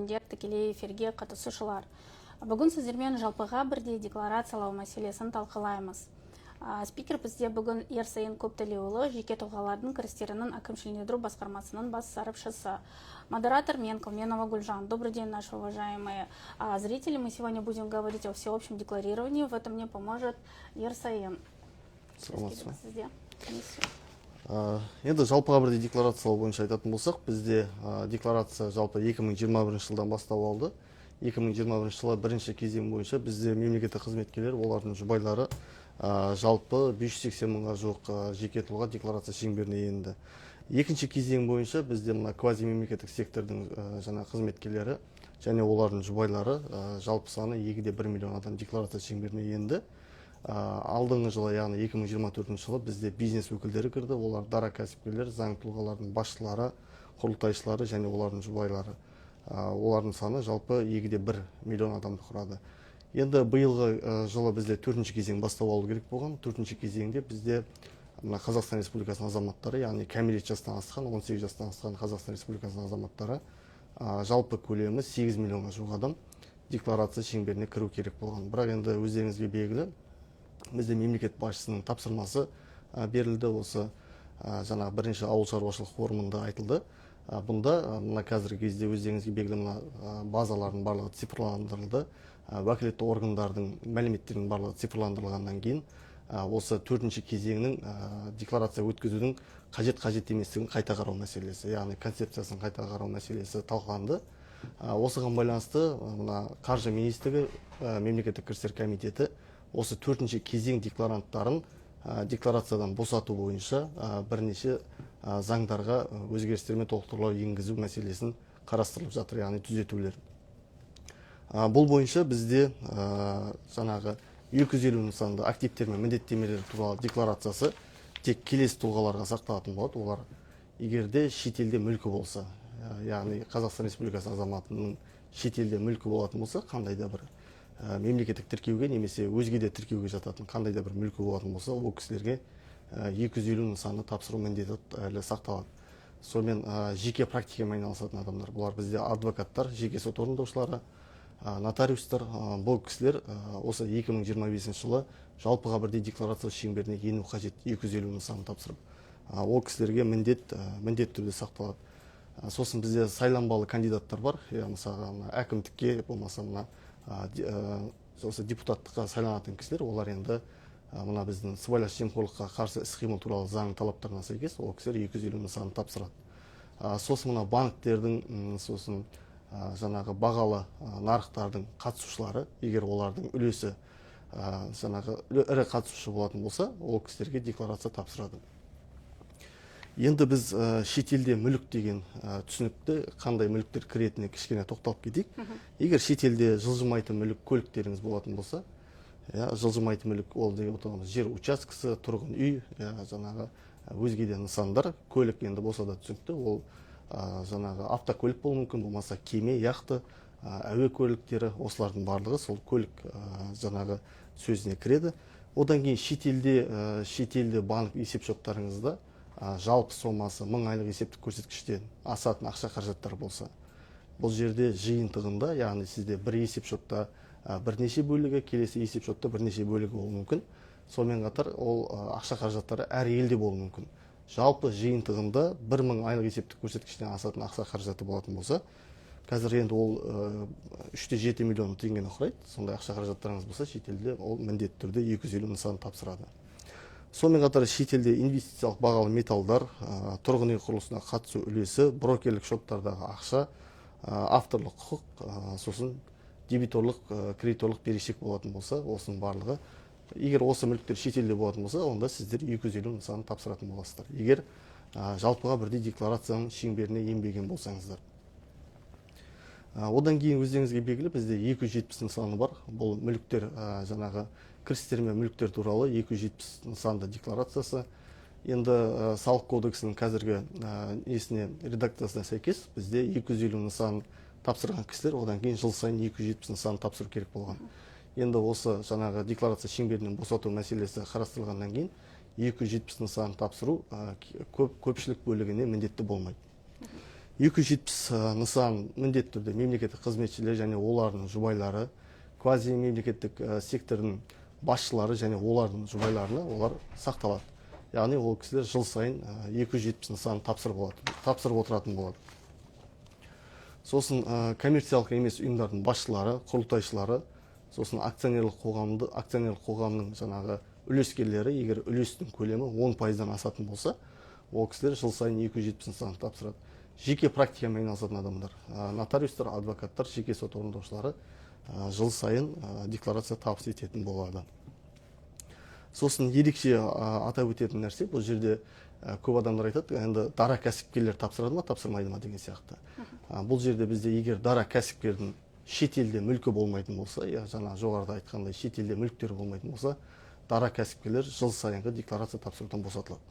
Тікелей эфирге қатысушылар. Бүгін сіздермен жалпыға бірдей декларациялау мәселесін талқылаймыз. Спикер бізде бүгін Ерсайын Көптілеуұлы жеке тұлғалардың кірістерінің әкімшілендіру басқармасының бас сарапшысы. Модератор мен Калменова Гульжан. Добрый день, наши уважаемые зрители. Мы сегодня будем говорить о всеобщем декларировании. В этом мне поможет Ерсайын. Енді жалпыға бірдей декларациялау бойынша айтатын болсақ, бізде декларация жалпы 2021 жылдан бастап алды. 2021 жылы бірінші кезең бойынша бізде мемлекеттік қызметкерлер, олардың жұбайлары жалпы 580 мыңға жуық жеке тұлға декларация шеңберіне енді. Екінші кезең бойынша бізде мына квази мемлекеттік сектордың жаңа қызметкерлері және олардың жұбайлары жалпы саны 2,1 миллион адам декларация шеңберіне енді. Алдыңғы жылы, яғни 2024 жылы бізде бизнес өкілдері кірді. Олар дара кәсіпкерлер, заң тұлғалардың басшылары, құрылтайшылары және олардың жұбайлары. Олардың саны жалпы 2,1 миллион адамды құрады. Енді биылғы жылы бізде 4-ші кезең бастап алу керек болған. 4-ші кезеңде бізде Қазақстан Республикасының азаматтары, яғни кәмелет жастан асқан, 18 жастан асқан Қазақстан Республикасының азаматтары жалпы көлемі 8 миллионға жуық адам декларация шеңберіне кіру керек болған. Бірақ енді өздеріңізге белгілі, бізде мемлекет басшысының тапсырмасы берілді. Осы жаңағы бірінші ауыл шаруашылық форумында айтылды. Бұнда мына қазіргі кезде өздеріңізге белгілі мына базалардың барлығы цифрландырылды. Уәкілетті органдардың мәліметтерінің барлығы цифрландырылғаннан кейін осы 4-ші кезеңнің декларация өткізудің қажет еместігін қайта қарау мәселесі, яғни концепциясын қайта қарау мәселесі талқыланды. Осыған байланысты мына Қаржы министрлігі, мемлекеттік кірістер комитеті осы 4-ші кезең декларанттарын декларациядан босату бойынша бірнеше заңдарға өзгерістер мен толықтырулар енгізу мәселесін қарастырылып жатыр, яғни түзетулер. Бұл бойынша бізде жаңағы 250 нысанды активтер мен міндеттемелер туралы декларациясы тек келесі тұлғаларға сақталатын болады. Олар егерде шетелде мүлкі болса, яғни Қазақстан Республикасы азаматының шетелде мүлкі болатын болса, қандай да бір мемлекеттік тіркеуге немесе өзге де тіркеуге жататын қандай да бір мүлкі болатын болса, ол кісілерге 250 нысанды тапсыру міндеті әлі сақталады. Сонымен жеке практикамен айналысатын адамдар, бұлар бізде адвокаттар, жеке сот орындаушылары, нотариустар, бұл кісілер осы 2025 жылы жалпыға бірдей декларация шеңберіне ену қажет 250 нысанды тапсырып. Ол кісілерге міндет түрде сақталады. Сосын бізде сайланбалы кандидаттар бар, мысалы әкімдікке, болмаса осы депутаттыққа сайланатын кісілер, олар енді мына біздің сыбайлас жемқорлыққа қарсы іс-қимыл туралы заң талаптарына сәйкес ол кісілер 250 нысанды тапсырады. Сосын мына банктердің, сосын жаңағы бағалы нарықтардың қатысушылары, егер олардың үлесі жаңағы ірі қатысушы болатын болса, ол кісілерге декларация тапсырады. Енді біз шетелде мүлік деген түсінікті, қандай мүліктер кіретіне кішкене тоқталып кетейік. Егер шетелде жылжымайтын мүлік көліктеріңіз болатын болса, жылжымайтын мүлік ол деген отырғанымыз жер учаскесі, тұрғын үй, жаңағы өзге де нысандар, көлік енді болса да түсінікті, ол жаңағы автокөлік болуы мүмкін, болмаса кеме, яхты, әуе көліктері, осылардың барлығы сол көлік жаңағы сөзіне кіреді. Одан кейін шетелде банк есепшоттарыңызда жалпы сомасы 1000 айлық есептік көрсеткіштен асатын ақша қаражаттар болса, бұл жерде жиынтығында, яғни сізде бір есепшотта бірнеше бөлігі, келесі есепшотта бірнеше бөлігі болуы мүмкін. Сонымен қатар ол ақша қаражаттары әр елде болуы мүмкін. Жалпы жиынтығында 1000 айлық есептік көрсеткіштен асатын ақша қаражаты болатын болса, қазір енді ол 3,7 миллион теңгені құрайды. Сондай ақша қаражаттарыңыз болса, шетелде ол міндетті түрде 250 нысанды тапсырады. Сонымен қатар шетелде инвестициялық бағалы металдар, тұрғын үй құрылысына қатысу үлесі, брокерлік шоттардағы ақша, авторлық құқық, сосын дебиторлық, кредиторлық берешек болатын болса, осының барлығы. Егер осы мүліктер шетелде болатын болса, онда сіздер 250 нысанды тапсыратын боласыздар. Егер жалпыға бірдей декларацияның шеңберіне енбеген болсаңыздар. Одан кейін өздеріңізге белгілі, бізде 270 нысаны бар. Бұл мүліктер жаңағы кірістер мен мүліктер туралы 270 нысанды декларациясы. Енді салық кодексінің қазіргі редакциясына сәйкес бізде 250 нысан тапсырған кісілер одан кейін жыл сайын 270 нысан тапсыру керек болған. Енді осы жаңағы декларация шеңберінен босату мәселесі қарастырылғаннан кейін 270 нысан тапсыру көпшілік бөлігіне міндетті болмайды. 270 нысан міндетті түрде мемлекеттік қызметшілер және олардың жұбайлары, квази мемлекеттік сектордың басшылары және олардың жұбайларына олар сақталады. Яғни ол кісілер жыл сайын 270 нысан тапсырып отыратын болады. Сосын коммерциялық емес ұйымдардың басшылары, құрылтайшылары, сосын акционерлік қоғамның жаңағы үлескерлері, егер үлестің көлемі 10%-дан асатын болса, ол кісілер жыл сайын 270 нысан тапсырады. Жеке практикамен айналысатын адамдар, нотариустар, адвокаттар, жеке сот орындаушылары жыл сайын декларация табыс ететін болады. Сосын ерекше атап өтетін нәрсе, бұл жерде көп адамдар айтады, енді дара кәсіпкерлер тапсырады ма, тапсырмайды ма деген сияқты. Бұл жерде бізде егер дара кәсіпкердің шетелде мүлкі болмайтын болса, жаңа жоғарыда айтқандай шетелде мүліктері болмайтын болса, дара кәсіпкерлер жыл сайынғы декларация тапсырудан босатылады.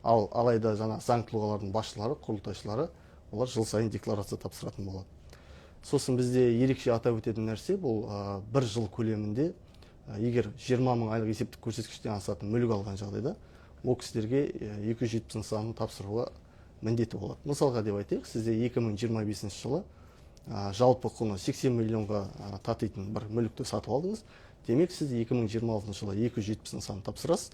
Алайда жаңа заң тұлғалардың басшылары, құрылтайшылары, олар жыл сайын декларация тапсыратын болады. Сосын бізде ерекше атап өтетін нәрсе, бұл бір жыл көлемінде егер 20 мың айлық есептік көрсеткіштен асатын мүлік алған жағдайда, ол кісілерге 270 нысанын тапсыруға міндеті болады. Мысалға деп айтайық, сізде 2025 жылы жалпы құны 80 миллионға татитын бір мүлікті сатып алдыңыз. Демек, сіз 2026 жылы 270 нысанын тапсырасыз,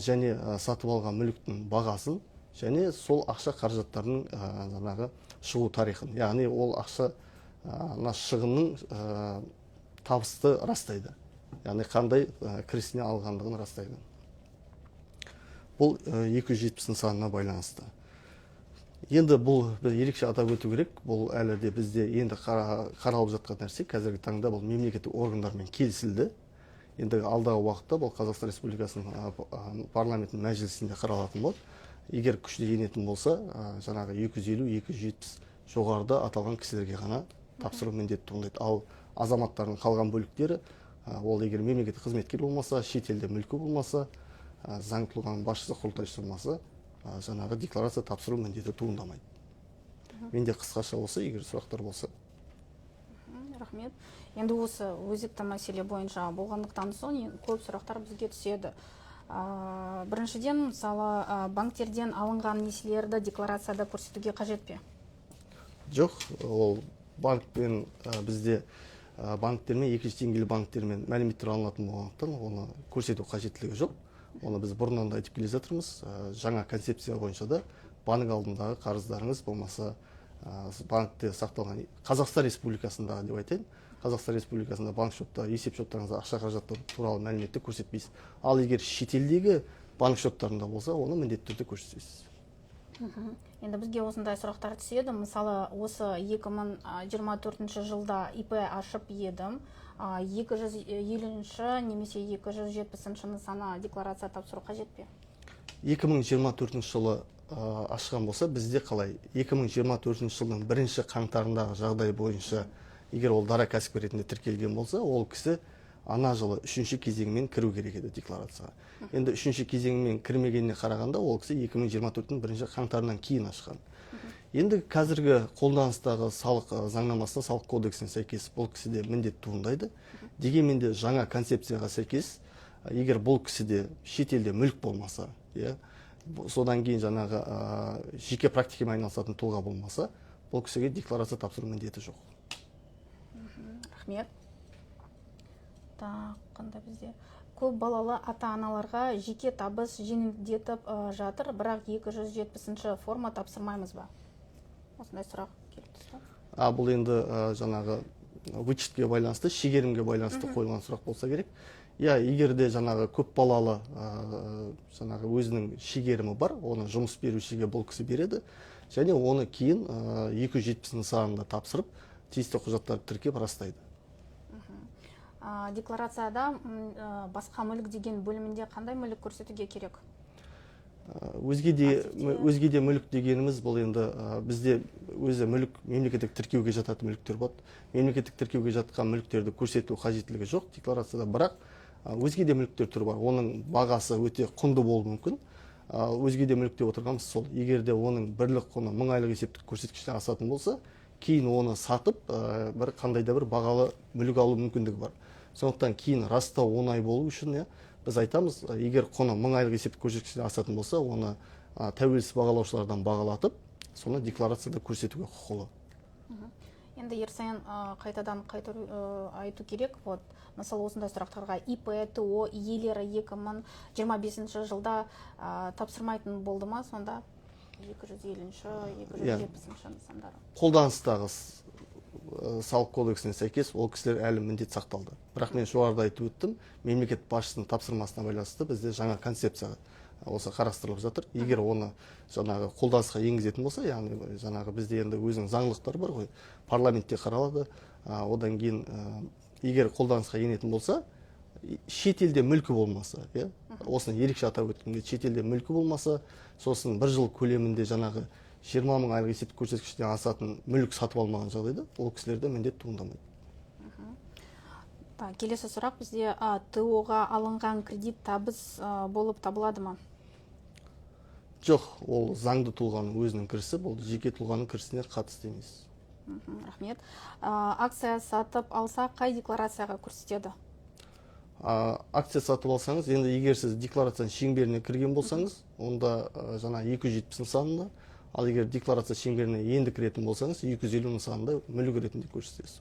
және сатып алған мүліктің бағасын және сол ақша қаражаттарының жаңағы шығу тарихын, яғни ол ақша шығынның табысты растайды, яғни қандай кірісіне алғандығын растайды. Бұл 270 нысанына байланысты. Енді бұл ерекше атап өту керек, бұл әлі де бізде енді қаралып жатқан нәрсе, қазіргі таңда бұл мемлекеттік органдармен келісілді. Енді алдағы уақытта бұл Қазақстан Республикасының парламентінің мәжілісінде қаралатын болады. Егер күшіне енетін болса, жаңағы 250-270 жоғарыда аталған кісілерге ғана тапсыру міндеті туындайды. Ал азаматтардың қалған бөліктері, ол егер мемлекеттік қызметкер болмаса, шетелде мүлкі болмаса, заң тұлғаның басшысы, құрылтайшысы болмаса, жаңағы декларация тапсыру міндеті туындамайды. Менде қысқаша осы, егер сұрақтар болса. Рахмет. Енді осы өзекті мәселе бойынша болғандықтан соң көп сұрақтар бізге түседі. Біріншіден, мысалы, банктерден алынған несиелерді декларацияда көрсетуге қажет пе? Жоқ, ол банкпен бізде банктермен, екінші деңгейлі банктермен мәліметтер алынатын болғандықтан оны көрсету қажеттілігі жоқ. Оны біз бұрыннан да айтып келе жатырмыз. Жаңа концепция бойынша да банк алдындағы қарыздарыңыз болмаса банкте сақталған Қазақстан Республикасындағы деп айтайын, Қазақстан Республикасында банк шотта, есеп шоттарыңызда ақша қаражаттары туралы мәліметті көрсетпейсіз. Ал егер шетелдегі банк шоттарында болса, оны міндетті түрде көрсетесіз. Енді бізге осындай сұрақтар түседі. Мысалы, осы 2024 жылда ИП ашып едім. 250 немесе 270 нысана декларация тапсыру қажет пе? 2024 жылы ашқан болса, бізде қалай? 2024 жылдың бірінші қаңтарындағы жағдай бойынша, егер ол дара кәсіпкер ретінде тіркелген болса, ол кісі ана жылы үшінші кезеңмен кіру керек еді декларацияға. Енді үшінші кезеңмен кірмегеніне қарағанда, ол кісі 2024-дің бірінші қаңтарынан кейін ашқан. Енді қазіргі қолданыстағы салық заңнамасына, салық кодексіне сәйкес бұл кісіде міндет туындайды. Дегенмен де жаңа концепцияға сәйкес, егер бұл кісіде шетелде мүлік болмаса, содан кейін жаңағы жеке практикамен айналысатын тұлға болмаса, бұл кісіге декларация тапсыру міндеті жоқ. Рахмет. Қандай бізде? Көп балалы ата-аналарға жеке табыс жеңілдетіп жатыр, бірақ 270 форма тапсырмаймыз ба? Осындай сұрақ келіп түсті. Бұл енді жаңағы вычетке байланысты, шегерімге байланысты қойылған сұрақ болса керек. Егер де жаңағы көп балалы жаңағы өзінің шегерімі бар, оны жұмыс берушіге бұл кісі береді, және оны кейін 270 нысанында тапсырып, тиісті құжаттарды тіркеп растайды. Декларацияда басқа мүлік деген бөлімінде қандай мүлік көрсетуге керек? Өзге де мүлік дегеніміз бұл енді бізде өзі мүлік мемлекеттік тіркеуге жататын мүліктер болады. Мемлекеттік тіркеуге жатқан мүліктерді көрсету қажеттілігі жоқ декларацияда, бірақ өзге де мүліктер түрі бар. Оның бағасы өте құнды болуы мүмкін. Өзге де мүлік деп отырғанымыз сол. Егер де оның бірлік құны 1000 айлық есептік көрсеткіштен асатын болса, кейін оны сатып, бір қандай да бір бағалы мүлік алу мүмкіндігі бар. Сондықтан кейін растау оңай болу үшін, біз айтамыз, егер құны 1000 айлық есептік көрсеткіштен асатын болса, оны тәуелсіз бағалаушылардан бағалатып, соны декларацияда көрсетуге құқылы. Енді ерсайын қайтадан айту керек, вот мысалы осындай сұрақтарға ИП, ТО иелері 2025 жылда тапсырмайтын болды ма сонда 250-270 нысандары? Қолданыстағы салық кодексіне сәйкес ол кісілер әлі міндет сақталды. Бірақ мен жоғарыда айтып өттім, мемлекет басшысының тапсырмасына байланысты бізде жаңа концепция осы қарастырылып жатыр. Егер оны жаңағы қолданысқа енгізетін болса, яғни жаңағы бізде енді өзінің заңдылықтары бар ғой, парламентте қаралады. Одан кейін егер қолданысқа енетін болса, шетелде мүлкі болмаса, осыны ерекше атап өткенде, шетелде мүлкі болмаса, сосын бір жыл көлемінде жаңағы 20 мың айлық есептік көрсеткіштен асатын мүлік сатып алмаған жағдайда ол кісілерде міндет туындамайды. Келесі сұрақ бізде ТО-ға алынған кредит табыс болып табылады ма? Жоқ, ол заңды тұлғаның өзінің кірісі, бұл жеке тұлғаның кірісіне қатысты емес. Рахмет. Акция сатып алса қай декларацияға көрсетеді? Акция сатып алсаңыз, енді егер сіз декларацияның шеңберіне кірген болсаңыз, онда жаңа 270 нысанында, ал егер декларация шеңберіне енді кіретін болсаңыз, 250 нысанында мүлік ретінде көрсетесіз.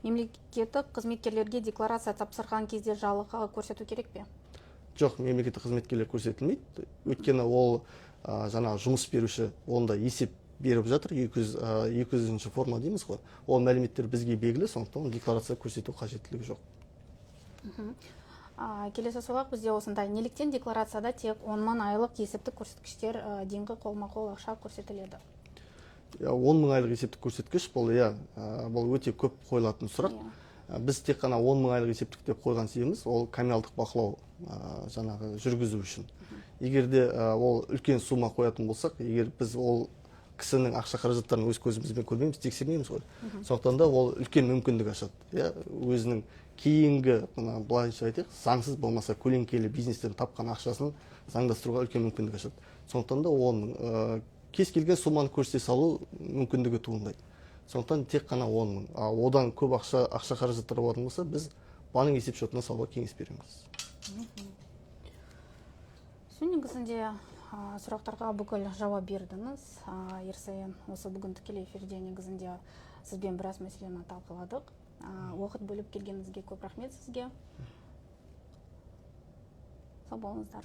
Мемлекеттік қызметкерлерге декларация тапсырған кезде жалақы көрсету керек пе? Жоқ, мемлекеттік қызметкерлер көрсетілмейді. Өйткені ол жаңа жұмыс беруші онда есеп беріп жатыр, 200-ші форма дейміз ғой. Ол мәліметтер бізге белгілі, сондықтан декларация көрсету қажеттілігі жоқ. Келесі сұрақ бізде осындай. Неліктен декларацияда тек 10 мың айлық есептік көрсеткіштер дейінгі қолма-қол ақша көрсетіледі? 10 мың айлық есептік көрсеткіш бұл өте көп қойылатын сұрақ. Біз тек қана 10 мың айлық есептік деп қойған себебіміз ол коммуналдық бақылау жаңағы жүргізу үшін. Егерде ол үлкен сума қоятын болсақ, егер біз ол кісінің ақша қаражаттарын өз көзімізбен көрмейміз, тексермейміз ғой. Сондықтан да ол үлкен мүмкіндік ашады. Өзінің кейінгі, былайша айтайық, заңсыз болмаса көлеңкелі бизнестен тапқан ақшасын заңдастыруға үлкен мүмкіндік ашады. Сондықтан да оның кез келген суманы көрсете салу мүмкіндігі туындайды. Сондықтан тек қана 10 мың. Одан көп ақша қаражаттар болатын болса, біз банк есеп шотына салуға кеңес береміз. Негізінде сұрақтарға бүкіл жауап бердіңіз. Ерсайын, осы бүгін тікелей эфирде негізінде сізбен біраз мәселені талқыладық. Уақыт бөліп келгеніңізге көп рахмет сізге. Сау болыңыздар.